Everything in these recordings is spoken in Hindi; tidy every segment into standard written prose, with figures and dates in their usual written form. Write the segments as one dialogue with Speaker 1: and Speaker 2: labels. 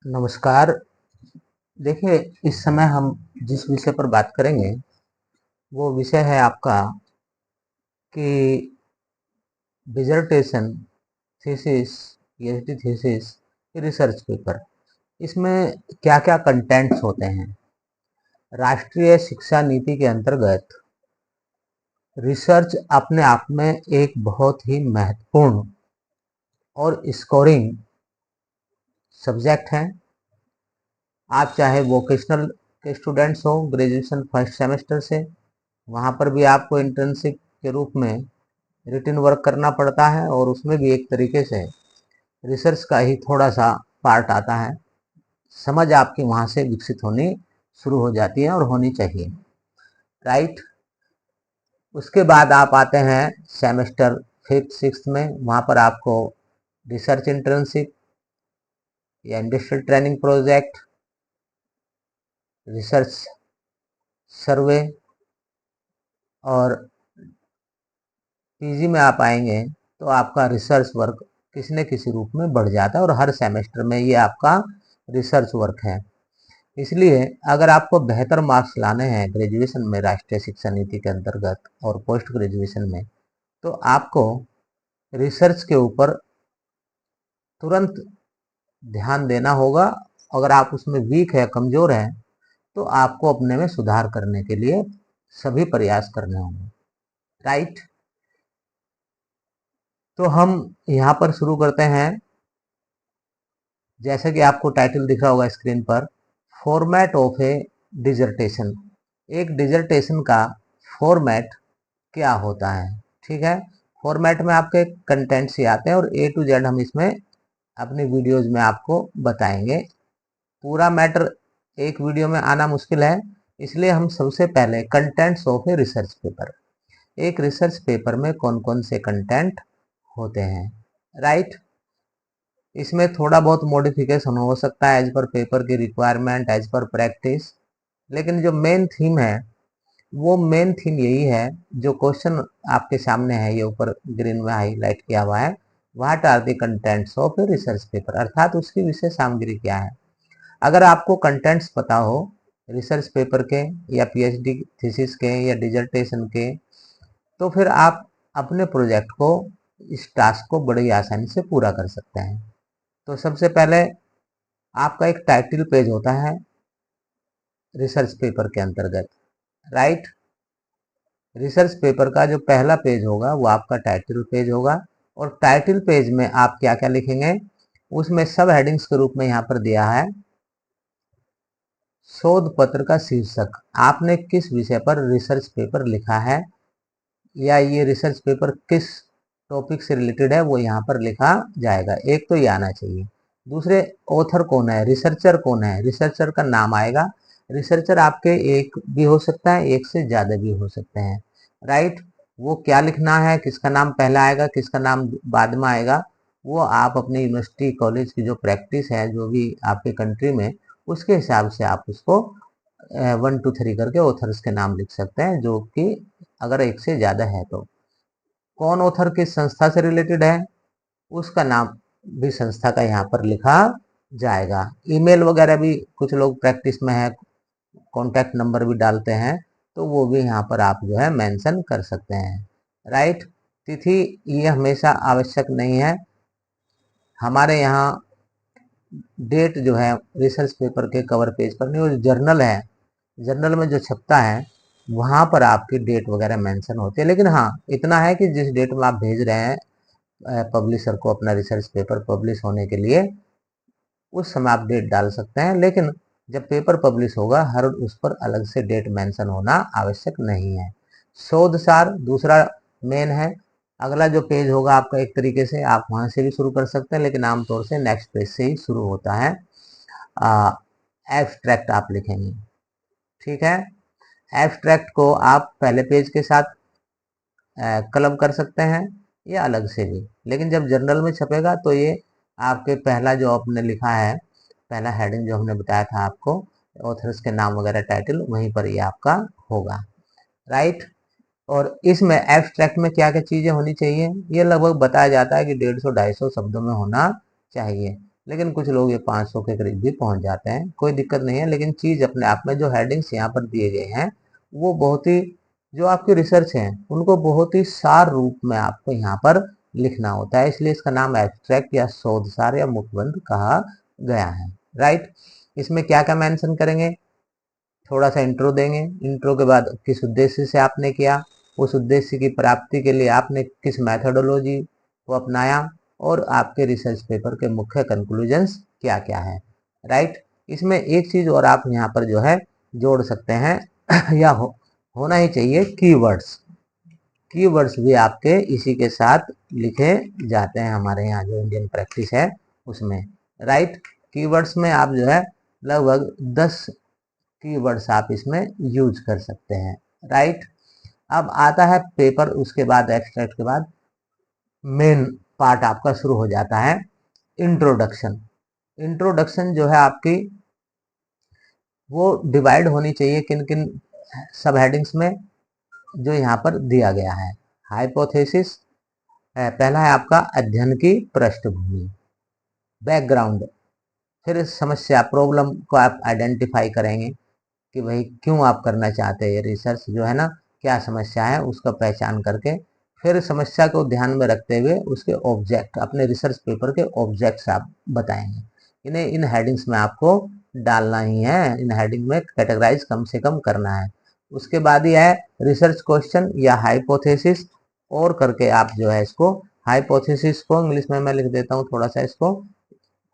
Speaker 1: नमस्कार। देखिए, इस समय हम जिस विषय पर बात करेंगे, वो विषय है आपका कि dissertation, thesis, PhD thesis, research paper, इसमें क्या-क्या कंटेंट्स होते हैं। राष्ट्रीय शिक्षा नीति के अंतर्गत रिसर्च अपने आप में एक बहुत ही महत्वपूर्ण और स्कोरिंग सब्जेक्ट है। आप चाहे वोकेशनल के स्टूडेंट्स हो, ग्रेजुएशन फर्स्ट सेमेस्टर से, वहाँ पर भी आपको इंटर्नशिप के रूप में रिटिन वर्क करना पड़ता है और उसमें भी एक तरीके से रिसर्च का ही थोड़ा सा पार्ट आता है। समझ आपकी वहाँ से विकसित होनी शुरू हो जाती है और होनी चाहिए, राइट। उसके बाद आप आते हैं सेमेस्टर फिफ्थ सिक्स्थ में। वहाँ पर आपको रिसर्च इंटर्नशिप या इंडस्ट्रियल ट्रेनिंग प्रोजेक्ट, रिसर्च सर्वे, और पीजी में आप आएंगे तो आपका रिसर्च वर्क किसी न किसी रूप में बढ़ जाता है और हर सेमेस्टर में ये आपका रिसर्च वर्क है। इसलिए अगर आपको बेहतर मार्क्स लाने हैं ग्रेजुएशन में राष्ट्रीय शिक्षा नीति के अंतर्गत और पोस्ट ग्रेजुएशन में, तो आपको रिसर्च के ऊपर तुरंत ध्यान देना होगा। अगर आप उसमें वीक है, कमज़ोर हैं, तो आपको अपने में सुधार करने के लिए सभी प्रयास करने होंगे, राइट। तो हम यहाँ पर शुरू करते हैं। जैसे कि आपको टाइटल दिख रहा होगा स्क्रीन पर, फॉर्मेट ऑफ ए डिजर्टेशन। एक डिजर्टेशन का फॉर्मेट क्या होता है, ठीक है। फॉर्मेट में आपके कंटेंट्स ही आते हैं और ए टू जेड हम इसमें अपनी वीडियोज में आपको बताएंगे। पूरा मैटर एक वीडियो में आना मुश्किल है, इसलिए हम सबसे पहले contents of a research paper, एक रिसर्च पेपर में कौन कौन से कंटेंट होते हैं, राइट। इसमें थोड़ा बहुत मॉडिफिकेशन हो सकता है एज पर पेपर की रिक्वायरमेंट, एज पर प्रैक्टिस, लेकिन जो मेन थीम है वो मेन थीम यही है। जो क्वेश्चन आपके सामने है, ये ऊपर ग्रीन में हाईलाइट किया हुआ है, what are the contents of a research paper, अर्थात उसकी विषय सामग्री क्या है। अगर आपको कंटेंट्स पता हो रिसर्च पेपर के या पीएचडी थीसिस के या डिजर्टेशन के, तो फिर आप अपने प्रोजेक्ट को, इस टास्क को बड़ी आसानी से पूरा कर सकते हैं। तो सबसे पहले आपका एक टाइटल पेज होता है रिसर्च पेपर के अंतर्गत, राइट। रिसर्च पेपर का जो पहला पेज होगा वो आपका टाइटल पेज होगा, और टाइटल पेज में आप क्या क्या लिखेंगे, उसमें सब हेडिंग्स के रूप में यहाँ पर दिया है। शोध पत्र का शीर्षक, आपने किस विषय पर रिसर्च पेपर लिखा है या ये रिसर्च पेपर किस टॉपिक से रिलेटेड है, वो यहाँ पर लिखा जाएगा। एक तो ये आना चाहिए। दूसरे, ऑथर कौन है, रिसर्चर कौन है, रिसर्चर का नाम आएगा। रिसर्चर आपके एक भी हो सकता है, एक से ज़्यादा भी हो सकते हैं, राइट। वो क्या लिखना है, किसका नाम पहला आएगा, किसका नाम बाद में आएगा, वो आप अपने यूनिवर्सिटी कॉलेज की जो प्रैक्टिस है, जो भी आपके कंट्री में, उसके हिसाब से आप उसको 1 2 3 करके ऑथर्स के नाम लिख सकते हैं, जो कि अगर एक से ज़्यादा है तो। कौन ऑथर किस संस्था से रिलेटेड है, उसका नाम भी संस्था का यहाँ पर लिखा जाएगा। ईमेल वगैरह भी कुछ लोग प्रैक्टिस में है, कॉन्टैक्ट नंबर भी डालते हैं, तो वो भी यहाँ पर आप जो है मेंशन कर सकते हैं, राइट। तिथि ये हमेशा आवश्यक नहीं है। हमारे यहाँ डेट जो है रिसर्च पेपर के कवर पेज पर नहीं, वो जर्नल है, जर्नल में जो छपता है वहाँ पर आपकी डेट वगैरह मेंशन होती है। लेकिन हाँ, इतना है कि जिस डेट में आप भेज रहे हैं पब्लिशर को अपना रिसर्च पेपर पब्लिश होने के लिए, उस समय आप डेट डाल सकते हैं, लेकिन जब पेपर पब्लिश होगा हर उस पर अलग से डेट मेंशन होना आवश्यक नहीं है। शोध सार दूसरा मेन है। अगला जो पेज होगा आपका, एक तरीके से आप वहाँ से भी शुरू कर सकते हैं, लेकिन आमतौर से नेक्स्ट पेज से ही शुरू होता है। एब्स्ट्रैक्ट आप लिखेंगे, ठीक है। एब्स्ट्रैक्ट को आप पहले पेज के साथ क्लब कर सकते हैं या अलग से भी, लेकिन जब जर्नल में छपेगा तो ये आपके पहला जो आपने लिखा है, पहला हेडिंग जो हमने बताया था आपको, ऑथर्स के नाम वगैरह टाइटल, वहीं पर ये आपका होगा, राइट। और इसमें एब्स्ट्रैक्ट में क्या क्या चीज़ें होनी चाहिए, ये लगभग बताया जाता है कि 150 250 शब्दों में होना चाहिए। लेकिन कुछ लोग ये 500 के करीब भी पहुंच जाते हैं, कोई दिक्कत नहीं है। लेकिन चीज अपने आप में जो हेडिंग्स यहाँ पर दिए गए हैं वो बहुत ही, जो आपकी रिसर्च है उनको बहुत ही सार रूप में आपको यहाँ पर लिखना होता है, इसलिए इसका नाम एब्स्ट्रैक्ट या शोध सार या मुखबंध कहा गया है। राइट। इसमें क्या क्या मेंशन करेंगे, थोड़ा सा इंट्रो देंगे, इंट्रो के बाद किस उद्देश्य से आपने किया, उस उद्देश्य की प्राप्ति के लिए आपने किस मेथोडोलॉजी को अपनाया, और आपके रिसर्च पेपर के मुख्य कंक्लूजन्स क्या क्या है। राइट। इसमें एक चीज और आप यहाँ पर जो है जोड़ सकते हैं या होना ही चाहिए, कीवर्ड्स। कीवर्ड्स भी आपके इसी के साथ लिखे जाते हैं हमारे यहाँ जो इंडियन प्रैक्टिस है उसमें। राइट। कीवर्ड्स में आप जो है लगभग 10 कीवर्ड्स आप इसमें यूज कर सकते हैं। राइट। अब आता है पेपर, उसके बाद एब्स्ट्रैक्ट के बाद मेन पार्ट आपका शुरू हो जाता है, इंट्रोडक्शन। इंट्रोडक्शन जो है आपकी वो डिवाइड होनी चाहिए किन किन सब हेडिंग्स में, जो यहाँ पर दिया गया है। हाइपोथेसिस पहला है आपका अध्ययन की पृष्ठभूमि, बैकग्राउंड, फिर समस्या प्रॉब्लम को आप आइडेंटिफाई करेंगे कि भाई क्यों आप करना चाहते हैं ये रिसर्च जो है ना, क्या समस्या है उसका पहचान करके, फिर समस्या को ध्यान में रखते हुए उसके ऑब्जेक्ट, अपने रिसर्च पेपर के ऑब्जेक्ट्स आप बताएंगे। इन्हें इन हेडिंग्स में आपको डालना ही है, इन हेडिंग में कैटेगराइज कम से कम करना है। उसके बाद ही है रिसर्च क्वेश्चन या हाइपोथेसिस, और करके आप जो है इसको, हाइपोथेसिस को इंग्लिश में मैं लिख देता हूँ थोड़ा सा, इसको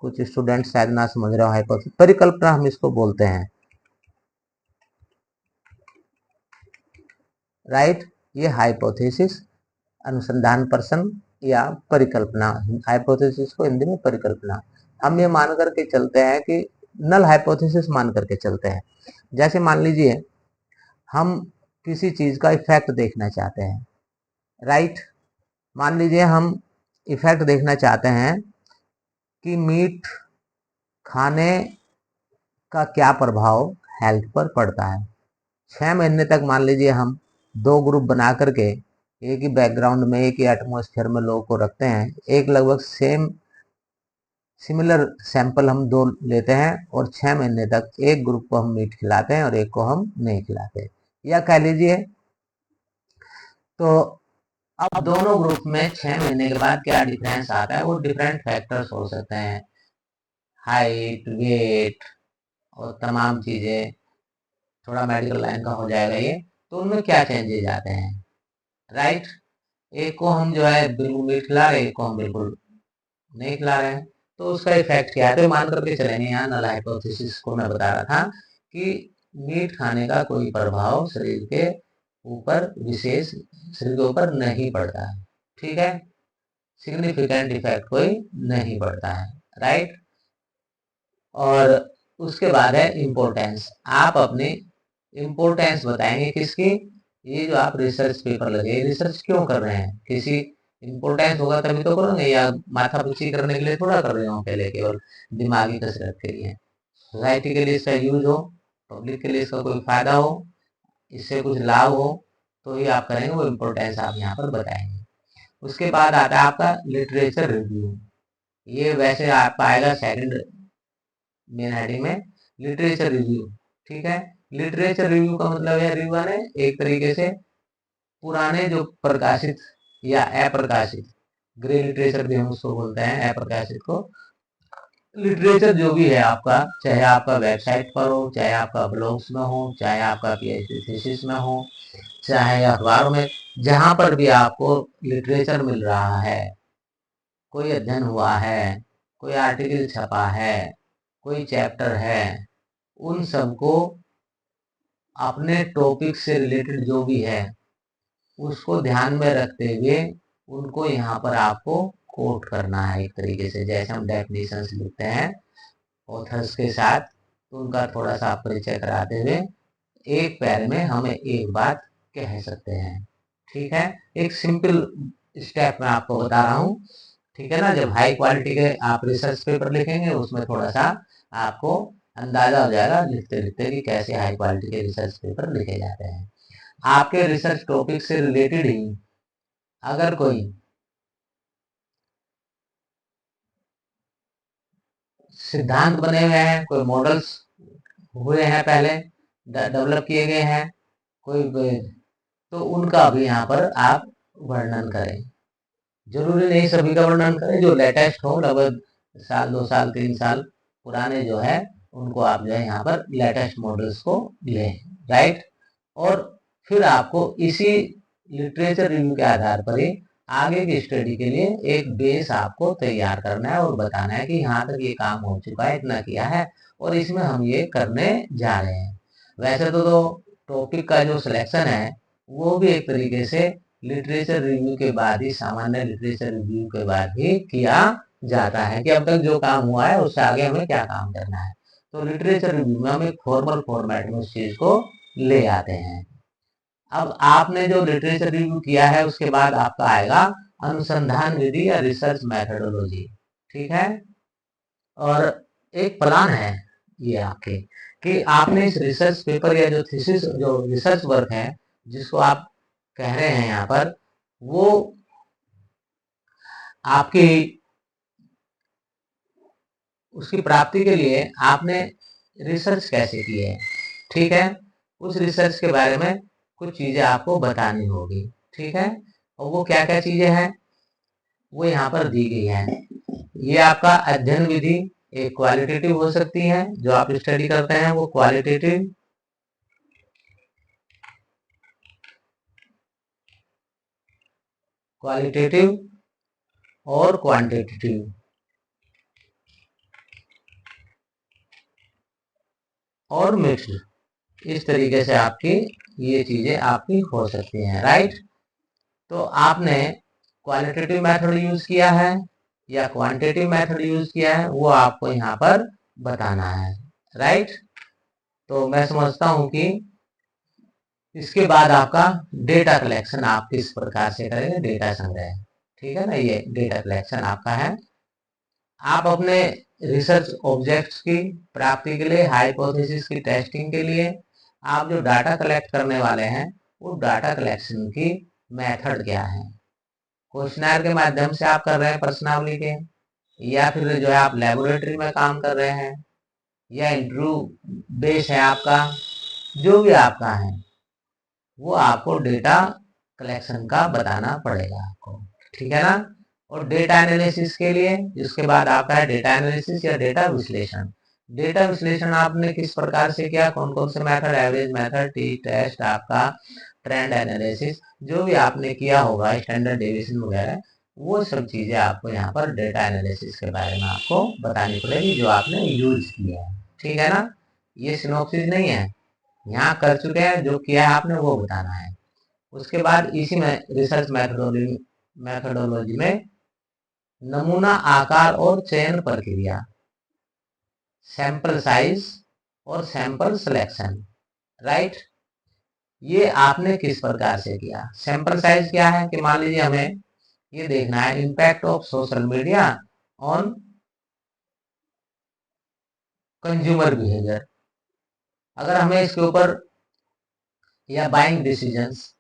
Speaker 1: कुछ स्टूडेंट शायद ना समझ रहे हो, हाइपोथेसिस परिकल्पना हम इसको बोलते हैं। राइट। ये हाइपोथेसिस अनुसंधान प्रश्न या परिकल्पना, हाइपोथेसिस को हिंदी में परिकल्पना। हम ये मान करके चलते हैं कि नल हाइपोथेसिस मान करके चलते हैं। जैसे मान लीजिए हम किसी चीज का इफेक्ट देखना चाहते हैं। राइट। मान लीजिए हम इफेक्ट देखना चाहते हैं कि मीट खाने का क्या प्रभाव हेल्थ पर पड़ता है। 6 महीने तक मान लीजिए हम 2 ग्रुप बना करके एक ही बैकग्राउंड में, एक ही एटमॉस्फेयर में लोगों को रखते हैं, एक लगभग सेम सिमिलर सैंपल हम 2 लेते हैं, और 6 महीने तक एक ग्रुप को हम मीट खिलाते हैं और एक को हम नहीं खिलाते। या कह लीजिए तो अब दोनों ग्रुप में 6 महीने के बाद क्या डिफरेंस आता है, वो डिफरेंट फैक्टर्स हो सकते हैं, हाइट, वेट और तमाम चीजें, थोड़ा मेडिकल लाइन का हो जाएगा ये, तो उनमें क्या चेंजेज आते हैं। राइट। एक को हम जो है बिल्कुल मीट खिला रहे हैं, एक को हम बिल्कुल नहीं खिला रहे हैं, तो उसका इफेक्ट क्या है, तो मान करके चलेंगे, यहाँ नल हाइपोथेसिस को मैं बता रहा था कि मीट खाने का कोई प्रभाव शरीर के ऊपर, विशेष शरीर के ऊपर नहीं पड़ता है। ठीक है, सिग्निफिकेंट इफेक्ट कोई नहीं पड़ता है। राइट। और उसके बाद है इम्पोर्टेंस, आप अपनी इम्पोर्टेंस बताएंगे किसकी, ये जो आप रिसर्च पेपर लगे, रिसर्च क्यों कर रहे हैं, किसी इम्पोर्टेंस होगा तभी तो करोगे, या माथा पच्ची करने के लिए थोड़ा कर रहे हो पहले, केवल दिमागी कसरत के लिए। सोसाइटी के लिए इसका यूज हो, पब्लिक के लिए इसका कोई फायदा हो, इससे कुछ लाभ हो, तो ही आप करेंगे, वो इम्पोर्टेंस आप यहाँ पर बताएंगे। उसके बाद आता है आपका लिटरेचर रिव्यू, ये वैसे आपका आएगा सेकंड मेन हेडिंग में, लिटरेचर रिव्यू। ठीक है, लिटरेचर रिव्यू का मतलब है, रिव्यू है एक तरीके से पुराने जो प्रकाशित या अप्रकाशित, ग्रे लिटरेचर भी हम उसको बोलते हैं, अप्रकाशित को, लिटरेचर जो भी है आपका, चाहे आपका वेबसाइट पर हो, चाहे आपका ब्लॉग्स में हो, चाहे आपका पीएचडी थीसिस में हो, चाहे अखबारों में, जहां पर भी आपको लिटरेचर मिल रहा है, कोई अध्ययन हुआ है, कोई आर्टिकल छपा है, कोई चैप्टर है, उन सबको अपने टॉपिक से रिलेटेड जो भी है उसको ध्यान में रखते हुए उनको यहाँ पर आपको कोट करना है एक तरीके से, जैसे हम डेफिनेशंस लिखते हैं ऑथर्स के साथ, तो उनका थोड़ा सा परिचय कराते हुए एक पैर में हमें एक बात कह सकते हैं। ठीक है, एक सिंपल स्टेप मैं आपको बता रहा हूँ। ठीक है ना, जब हाई क्वालिटी के आप रिसर्च पेपर लिखेंगे उसमें थोड़ा सा आपको अंदाजा हो जाएगा लिखते लिखते कि कैसे हाई क्वालिटी के रिसर्च पेपर लिखे जाते हैं। आपके रिसर्च टॉपिक से रिलेटेड ही अगर कोई सिद्धांत बने हुए हैं, कोई मॉडल्स हुए हैं, पहले डेवलप किए गए हैं, कोई तो उनका भी यहाँ पर आप वर्णन करें। जरूरी नहीं सभी का वर्णन करें, जो लेटेस्ट हो, लगभग साल 2 साल 3 साल पुराने जो है उनको आप जो है यहाँ पर लेटेस्ट मॉडल्स को लें, राइट। और फिर आपको इसी लिटरेचर रिव्यू के आधार पर ही आगे की स्टडी के लिए एक बेस आपको तैयार करना है और बताना है कि यहाँ तक ये काम हो चुका है, इतना किया है और इसमें हम ये करने जा रहे हैं। वैसे तो टॉपिक का जो सिलेक्शन है वो भी एक तरीके से लिटरेचर रिव्यू के बाद ही, सामान्य लिटरेचर रिव्यू के बाद ही किया जाता है कि अब तक जो काम हुआ है उससे आगे हमें क्या काम करना है। तो लिटरेचर रिव्यू में हम एक फॉर्मल फॉर्मेट में उस चीज को ले आते हैं। अब आपने जो लिटरेचर रिव्यू किया है उसके बाद आपका आएगा अनुसंधान विधि या रिसर्च मेथोडोलॉजी, ठीक है। और एक प्लान है ये आपके कि आपने इस रिसर्च पेपर या जो थीसिस, जो रिसर्च वर्क है जिसको आप कह रहे हैं यहाँ पर, वो आपकी उसकी प्राप्ति के लिए आपने रिसर्च कैसे की है, ठीक है। उस रिसर्च के बारे में कुछ चीजें आपको बतानी होगी, ठीक है। और वो क्या क्या चीजें हैं वो यहाँ पर दी गई है। ये आपका अध्ययन विधि एक क्वालिटेटिव हो सकती है, जो आप स्टडी करते हैं वो क्वालिटेटिव और क्वांटिटेटिव और मिक्स्ड, इस तरीके से आपकी ये चीजें आपकी हो सकती हैं, राइट। तो आपने क्वालिटेटिव मेथड यूज किया है या क्वांटिटेटिव मेथड यूज किया है वो आपको यहाँ पर बताना है, राइट। तो मैं समझता हूं कि इसके बाद आपका डेटा कलेक्शन आप किस प्रकार से करेंगे, डेटा संग्रह, ठीक है ना। ये डेटा कलेक्शन आपका है। आप अपने रिसर्च ऑब्जेक्ट्स की प्राप्ति के लिए, हाइपोथेसिस की टेस्टिंग के लिए आप जो डाटा कलेक्ट करने वाले हैं वो डाटा कलेक्शन की मेथड क्या है। क्वेश्चनर के माध्यम से आप कर रहे हैं प्रश्नावली के, या फिर जो है आप लेबोरेटरी में काम कर रहे हैं, या इंटरव्यू बेस है आपका, जो भी आपका है वो आपको डेटा कलेक्शन का बताना पड़ेगा आपको, ठीक है ना। और डेटा एनालिसिस के लिए जिसके बाद आपका है डेटा एनालिसिस या डेटा विश्लेषण। डेटा विश्लेषण आपने किस प्रकार से किया, कौन कौन से method, average method, T test, आपका ट्रेंड एनालिसिस, जो भी आपने किया होगा, स्टैंडर्ड डेविएशन वगैरह, वो सब चीजें आपको यहाँ पर डेटा एनालिसिस के बारे में आपको बतानी पड़ेगी जो आपने यूज किया है, ठीक है ना। ये सिनॉप्सिस नहीं है, यहाँ कर चुके हैं, जो किया है आपने वो बताना है। उसके बाद इसी में रिसर्च मैथोडोलॉजी में नमूना आकार और चयन प्रक्रिया, सैंपल साइज और सैंपल सिलेक्शन, राइट। ये आपने किस प्रकार से किया। सैंपल साइज क्या है कि मान लीजिए हमें ये देखना है impact of social media on consumer behaviour. अगर हमें इसके ऊपर या बाइंग डिसीजंस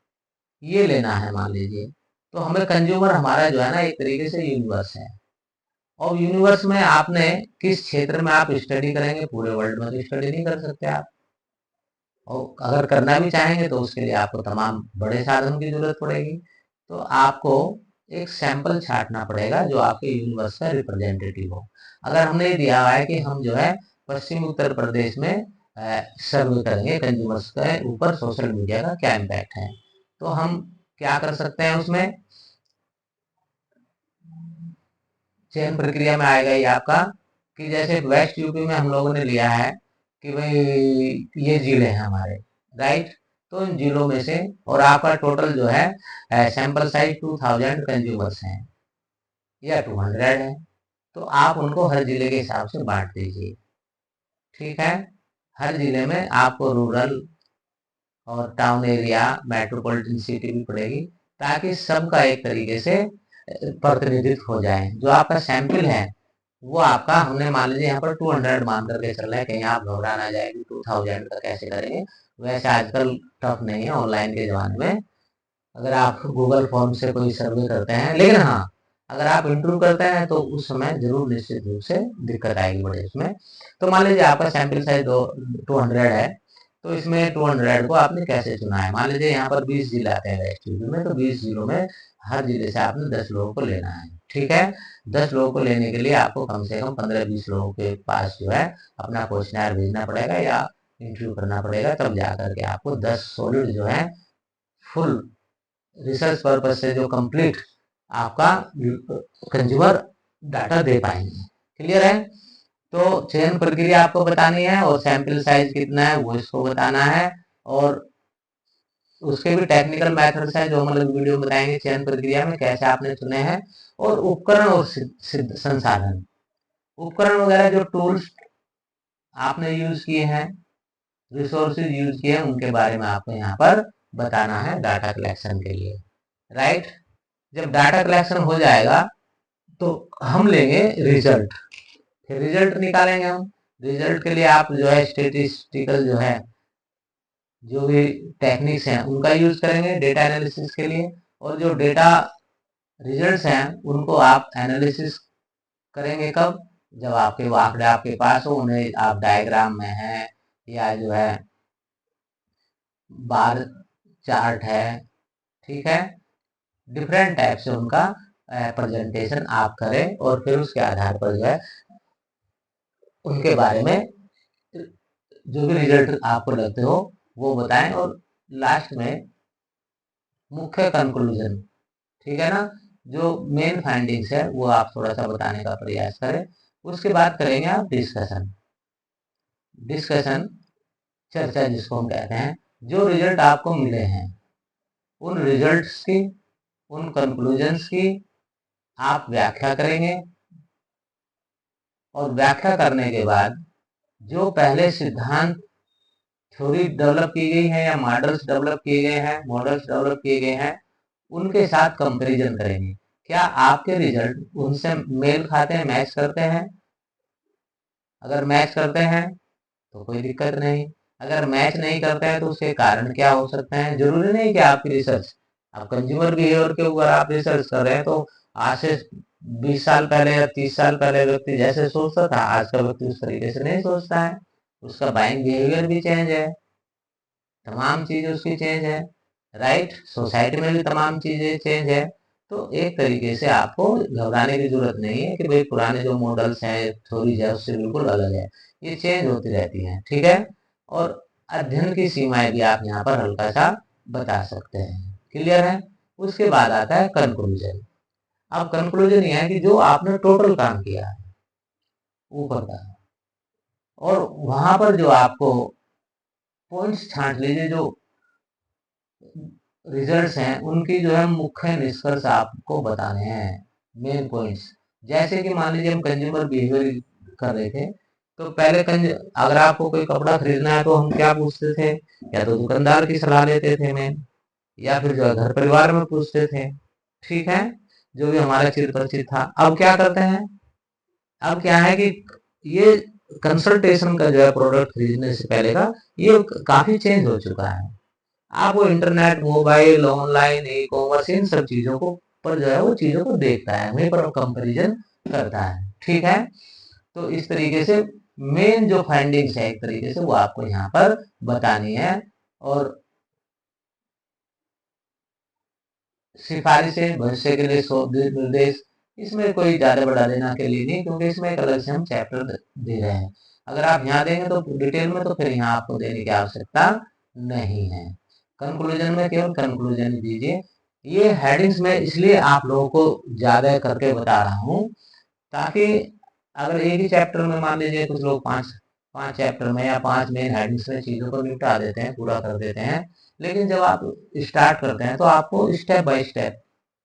Speaker 1: ये लेना है मान लीजिए, तो हमें कंज्यूमर हमारा जो है ना एक तरीके से यूनिवर्स है। और यूनिवर्स में आपने किस क्षेत्र में आप स्टडी करेंगे, पूरे वर्ल्ड में तो स्टडी नहीं कर सकते आप, और अगर करना भी चाहेंगे तो उसके लिए आपको तमाम बड़े साधन की जरूरत पड़ेगी। तो आपको एक सैंपल छांटना पड़ेगा जो आपके यूनिवर्स का रिप्रेजेंटेटिव हो। अगर हमने दिया हुआ है कि हम जो है पश्चिम उत्तर प्रदेश में सर्वे करेंगे कंज्यूमर्स के ऊपर सोशल मीडिया का क्या इम्पैक्ट है, तो हम क्या कर सकते हैं उसमें चयन प्रक्रिया में आएगा ये आपका कि जैसे वेस्ट यूपी में हम लोगों ने लिया है कि भाई ये जिले हैं हमारे, राइट। तो इन जिलों में से, और आपका टोटल जो है सैंपल साइज 2000 कंज्यूमर्स हैं या 200 है, तो आप उनको हर जिले के हिसाब से बांट दीजिए, ठीक है। हर जिले में आपको रूरल और टाउन एरिया, मेट्रोपॉलिटन सिटी भी पड़ेगी, ताकि सबका एक तरीके से प्रतिनिधित्व हो जाए। जो आपका सैंपल है वो आपका, हमने मान लीजिए यहाँ पर 200 मान करके चल रहा है, कहीं आप घबरा ना जाए कि 2000 का कैसे करेंगे। वैसे आजकल टफ नहीं है ऑनलाइन के जमाने में, अगर आप गूगल फॉर्म से कोई सर्वे करते हैं, लेकिन हाँ अगर आप इंटरव्यू करते हैं तो उस समय जरूर निश्चित रूप से दिक्कत आएगी बड़े उसमें। तो मान लीजिए आपका सैंपल साइज 200 है, तो इसमें 200 को आपने कैसे चुना है? मान लीजिए यहाँ पर 20 जिले आते हैं वेस्ट यूपी में, तो 20 जिलों में हर जिले से आपने 10 लोगों को लेना है। ठीक है, 10 लोगों को लेने के लिए आपको कम से कम 15-20 लोगों के पास जो है अपना क्वेश्चनर भेजना पड़ेगा या इंटरव्यू करना पड़ेगा, तब जाकर के आपको 10 सॉलिड जो है फुल रिसर्च पर्पज से जो कंप्लीट आपका कंज्यूमर डाटा दे पाएंगे। क्लियर है? तो चयन प्रक्रिया आपको बतानी है और सैंपल साइज कितना है वो इसको बताना है, और उसके भी टेक्निकल मेथड्स हैं जो हम लोग वीडियो में बताएंगे चयन प्रक्रिया में कैसे आपने चुने हैं। और उपकरण और संसाधन, उपकरण वगैरह जो टूल्स आपने यूज किए हैं, रिसोर्सेज यूज किए हैं, उनके बारे में आपको यहाँ पर बताना है डाटा कलेक्शन के लिए। राइट? जब डाटा कलेक्शन हो जाएगा तो हम लेंगे रिजल्ट, फिर रिजल्ट निकालेंगे हम। रिजल्ट के लिए आप जो है स्टेटिस्टिकल जो है जो भी टेक्निक्स हैं उनका यूज करेंगे डेटा एनालिसिस के लिए, और जो डेटा रिजल्ट्स हैं उनको आप एनालिसिस करेंगे कब? जब आपके वो आंकड़े आपके पास हो, उन्हें आप डायग्राम में है या जो है बार चार्ट है, ठीक है, डिफरेंट टाइप से उनका प्रेजेंटेशन आप करें, और फिर उसके आधार पर जो है उनके बारे में जो भी रिजल्ट आपको लगते हो वो बताएं, और लास्ट में मुख्य कंक्लूजन, ठीक है ना, जो मेन फाइंडिंग्स है वो आप थोड़ा सा बताने का प्रयास करें। उसके बाद करेंगे आप डिस्कशन। डिस्कशन, चर्चा जिसको हम कहते हैं, जो रिजल्ट आपको मिले हैं उन रिजल्ट्स की, उन कंक्लूजन्स की आप व्याख्या करेंगे, और व्याख्या करने के बाद जो पहले सिद्धांत थ्योरी डेवलप की गई है या मॉडल्स डेवलप किए गए हैं उनके साथ कंपैरिजन करेंगे। क्या आपके रिजल्ट उनसे मेल खाते हैं, मैच करते हैं? अगर मैच करते हैं तो कोई दिक्कत नहीं, अगर मैच नहीं करते हैं तो उसके कारण क्या हो सकते हैं? जरूरी नहीं कि आपकी रिसर्च, आप कंज्यूमर बिहेवियर के ऊपर आप रिसर्च कर रहे हैं, तो आज से 20 साल पहले या 30 साल पहले व्यक्ति जैसे सोचता था आज का व्यक्ति उस तरीके से नहीं सोचता है, उसका बाइंग बिहेवियर भी चेंज है, तमाम चीजें उसकी चेंज है। राइट? सोसाइटी में भी तमाम चीजें चेंज है। तो एक तरीके से आपको घबराने की जरूरत नहीं है कि भाई पुराने जो मॉडल्स हैं, थ्योरीज है, उससे बिल्कुल अलग है, ये चेंज होती रहती हैं। ठीक है? और अध्ययन की सीमाएं भी आप यहाँ पर हल्का सा बता सकते हैं। क्लियर है? उसके बाद आता है कंक्लूजन। अब कंक्लूजन ये है कि जो आपने टोटल काम किया है ऊपर का, और वहां पर जो आपको पॉइंट्स छांट लीजिए, जो रिजल्ट्स हैं उनकी जो है मुख्य निष्कर्ष आपको बताने हैं, मेन पॉइंट्स। जैसे कि मान लीजिए हम कंज्यूमर बिहेवियर कर रहे थे, तो पहले अगर आपको कोई कपड़ा खरीदना है तो हम क्या पूछते थे? या तो दुकानदार की सलाह लेते थे मेन, या फिर जो है घर परिवार में पूछते थे। ठीक है, जो भी हमारा चिर परिचित था। अब क्या करते हैं? अब क्या है कि ये कंसल्टेशन का जो है प्रोडक्ट खरीदने से पहले का ये काफी चेंज हो चुका है। आप वो internet, mobile, online, e commerce, इन सब चीजों को पर जो है वो चीजों को देखता है, वहीं पर कंपैरिजन करता है। ठीक है? तो इस तरीके से मेन जो फाइंडिंग्स है एक तरीके से वो आपको यहाँ पर बतानी है, और सिफारिशें भविष्य के लिए शोध निर्देश, इसमें कोई ज्यादा बढ़ा देना के लिए नहीं, क्योंकि इसमें एक अलग से हम चैप्टर दे रहे हैं। अगर आप यहाँ देंगे तो डिटेल में, तो फिर यहाँ आपको देने की आवश्यकता नहीं है। कंक्लूजन में केवल कंक्लूजन ही दीजिए। ये हेडिंग्स में इसलिए आप लोगों को ज्यादा करके बता रहा हूँ, ताकि अगर एक ही चैप्टर में मान लीजिए कुछ लोग पांच पांच चैप्टर में या 5 मेन हेडिंग्स में चीजों को निपटा देते हैं, पूरा कर देते हैं, लेकिन जब आप स्टार्ट करते हैं तो आपको स्टेप बाय स्टेप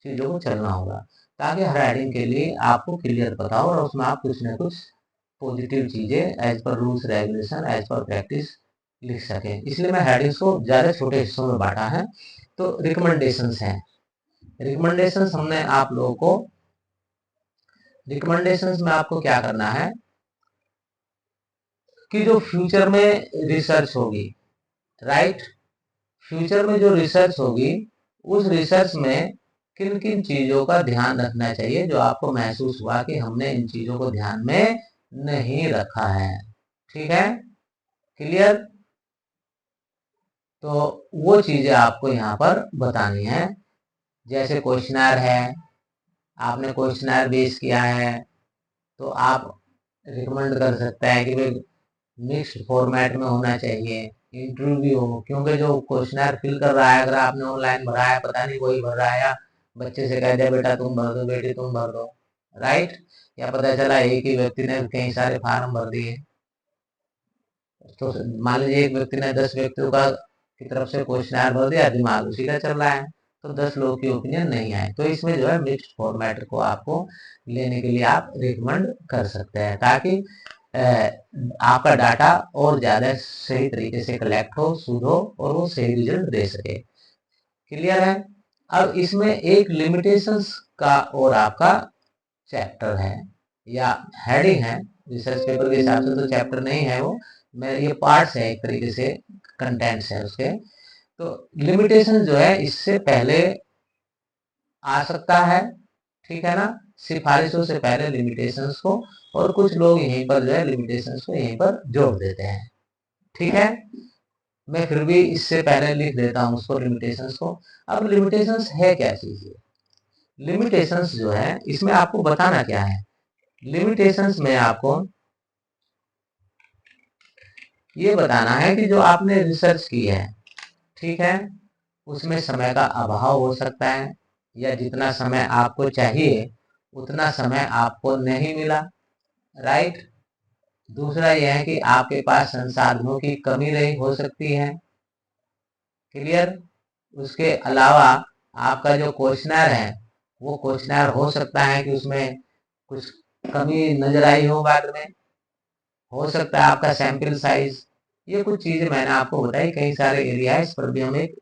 Speaker 1: चीजों को चलना होगा, ताकि हर हेडिंग के लिए आपको क्लियर पता हो, और उसमें आप कुछ ना कुछ पॉजिटिव चीजें as per rules regulation, as per practice लिख सकें। इसलिए मैं हेडिंग्स को ज्यादा छोटे हिस्सों में बांटा है। तो रिकमेंडेशंस हैं, रिकमेंडेशंस हमने आप लोगों को, रिकमेंडेशंस में आपको क्या करना है कि जो फ्यूचर में रिसर्च होगी, राइट, फ्यूचर में जो रिसर्च होगी उस रिसर्च में किन किन चीजों का ध्यान रखना चाहिए जो आपको महसूस हुआ कि हमने इन चीजों को ध्यान में नहीं रखा है। ठीक है, क्लियर? तो वो चीजें आपको यहाँ पर बतानी है। जैसे क्वेश्चनर है, आपने क्वेश्चनर बेस किया है तो आप रिकमेंड कर सकते हैं कि भाई मिक्स्ड फॉर्मेट में होना चाहिए, इंटरव्यू हो, क्योंकि जो क्वेश्चनर फिल कर रहा है, अगर आपने ऑनलाइन भरा है, पता नहीं कोई भर रहा है या बच्चे से कह दिया बेटा तुम भर दो, बेटी तुम भर दो, राइट? या पता चला एक ही व्यक्ति ने कई सारे फार्म भर दिए, तो मान लीजिए एक व्यक्ति ने 10 व्यक्तियों का की तरफ से क्वेश्चनर भर दिया, दिमाग उसी का चल रहा है, तो 10 लोगों की ओपिनियन नहीं आए। तो इसमें जो है मिक्स्ड फॉर्मेट को आपको लेने के लिए आप रिकमेंड कर सकते हैं, ताकि आपका डाटा और ज्यादा सही तरीके से कलेक्ट हो, शुद्ध हो और वो सही रिजल्ट दे सके। क्लियर है? अब इसमें एक लिमिटेशंस का और आपका चैप्टर है या हेडिंग है, रिसर्च पेपर के हिसाब से तो चैप्टर नहीं है वो, मैं ये पार्ट्स है, एक तरीके से कंटेंट्स है उसके। तो लिमिटेशन जो है इससे पहले आ सकता है, ठीक है ना, सिफारिशों से पहले लिमिटेशंस को, और कुछ लोग यहीं पर जो है लिमिटेशंस को यहीं पर जोड़ देते हैं। ठीक है, मैं फिर भी इससे पहले लिख देता हूं उसको, लिमिटेशंस को। अब लिमिटेशंस है क्या चीज? लिमिटेशंस जो है इसमें आपको बताना क्या है? लिमिटेशंस में आपको ये बताना है कि जो आपने रिसर्च की है, ठीक है, उसमें समय का अभाव हो सकता है, या जितना समय आपको चाहिए उतना समय आपको नहीं मिला, राइट? दूसरा यह है कि आपके पास संसाधनों की कमी रही हो सकती है। क्लियर? उसके अलावा आपका जो क्वेश्चनर है वो क्वेश्चनर हो सकता है कि उसमें कुछ कमी नजर आई हो बाद में, हो सकता है आपका सैंपल साइज, ये कुछ चीजें मैंने आपको बताई। कई सारे एरिया है, इस पर भी हम एक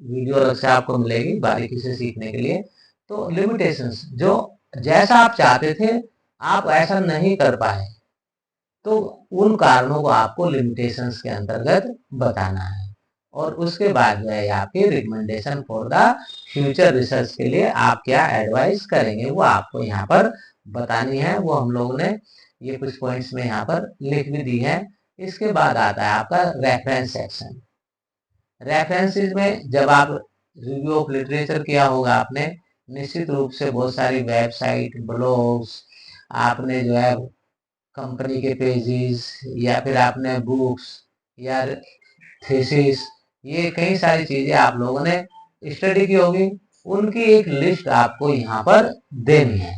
Speaker 1: वीडियो अलग से आपको मिलेगी बारीकी से सीखने के लिए। तो लिमिटेशंस, जो जैसा आप चाहते थे आप ऐसा नहीं कर पाए, तो उन कारणों को आपको लिमिटेशंस के अंतर्गत बताना है। और उसके बाद जो है आपकी recommendation for the future research के लिए आप क्या एडवाइस करेंगे वो आपको यहाँ पर बतानी है। वो हम लोगों ने ये कुछ पॉइंट्स में यहाँ पर लिख भी दी है। इसके बाद आता है आपका रेफरेंस सेक्शन। रेफरेंसेस में जब आप रिव्यू ऑफ लिटरेचर किया होगा आपने, निश्चित रूप से बहुत सारी वेबसाइट, ब्लॉग्स, आपने जो है कंपनी के पेजेस, या फिर आपने बुक्स या थीसिस, ये कई सारी चीजें आप लोगों ने स्टडी की होगी, उनकी एक लिस्ट आपको यहाँ पर देनी है।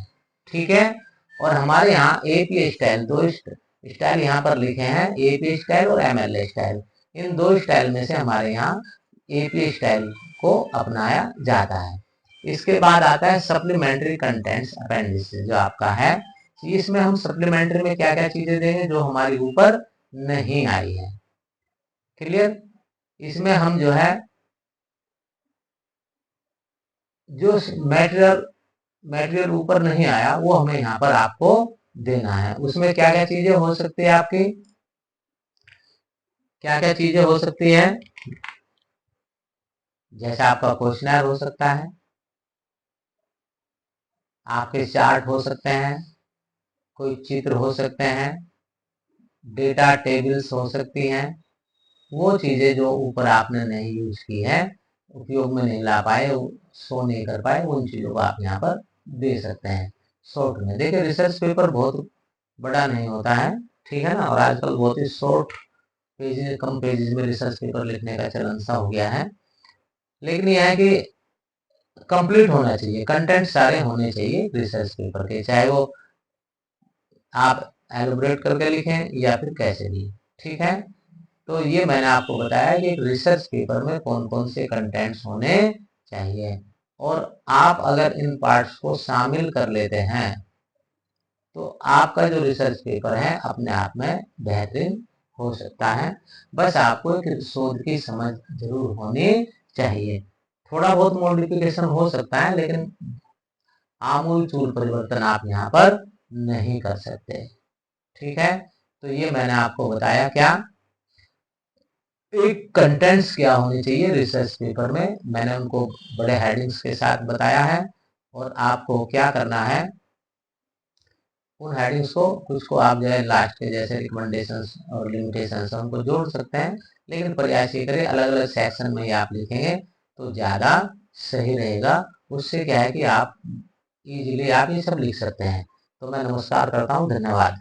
Speaker 1: ठीक है, और हमारे यहाँ एपी स्टाइल, दो स्टाइल यहाँ पर लिखे हैं, एपी स्टाइल और एमएलए स्टाइल। इन दो स्टाइल में से हमारे यहाँ एपी स्टाइल को अपनाया जाता है। इसके बाद आता है सप्लीमेंट्री कंटेंट्स अपेंडिसेस जो आपका है। इसमें हम सप्लीमेंट्री में क्या क्या चीजें देंगे जो हमारी ऊपर नहीं आई है। क्लियर? इसमें हम जो है जो मटेरियल ऊपर नहीं आया वो हमें यहाँ पर आपको देना है। उसमें क्या क्या चीजें हो सकती है आपकी, क्या क्या चीजें हो सकती है? जैसे आपका क्वेश्चनर हो सकता है, आपके चार्ट हो सकते हैं, कोई चित्र हो सकते हैं, डेटा टेबल्स हो सकती हैं। वो चीजें जो ऊपर आपने नहीं यूज की है, उपयोग में नहीं ला पाए, शो नहीं कर पाए, उन चीजों को आप यहाँ पर दे सकते हैं शॉर्ट में। देखिए रिसर्च पेपर बहुत बड़ा नहीं होता है, ठीक है ना, और आजकल बहुत ही शॉर्ट पेजेस, कम पेजेस में रिसर्च पेपर लिखने का चलन सा हो गया है। लेकिन यह है कि कंप्लीट होना चाहिए, कंटेंट सारे होने चाहिए रिसर्च पेपर के, चाहे वो आप एलोबरेट करके लिखें या फिर कैसे भी। ठीक है, तो ये मैंने आपको बताया कि रिसर्च पेपर में कौन कौन से कंटेंट्स होने चाहिए, और आप अगर इन पार्ट्स को शामिल कर लेते हैं तो आपका जो रिसर्च पेपर है अपने आप में बेहतरीन हो सकता है। बस आपको एक शोध की समझ जरूर होनी चाहिए। थोड़ा बहुत मॉडिफिकेशन हो सकता है, लेकिन आमूल चूल परिवर्तन आप यहाँ पर नहीं कर सकते। ठीक है, तो ये मैंने आपको बताया क्या, एक कंटेंट्स क्या होने चाहिए रिसर्च पेपर में, मैंने उनको बड़े हेडिंग्स के साथ बताया है। और आपको क्या करना है, उन हेडिंग्स को कुछ को आप जो है लास्ट के जैसे रिकमेंडेशंस और लिमिटेशंस उनको जोड़ सकते हैं, लेकिन प्रयास ये करें अलग अलग सेक्शन में ही आप लिखेंगे तो ज़्यादा सही रहेगा। उससे क्या है कि आप इजीली आप ये सब लिख सकते हैं। तो मैं नमस्कार करता हूँ, धन्यवाद।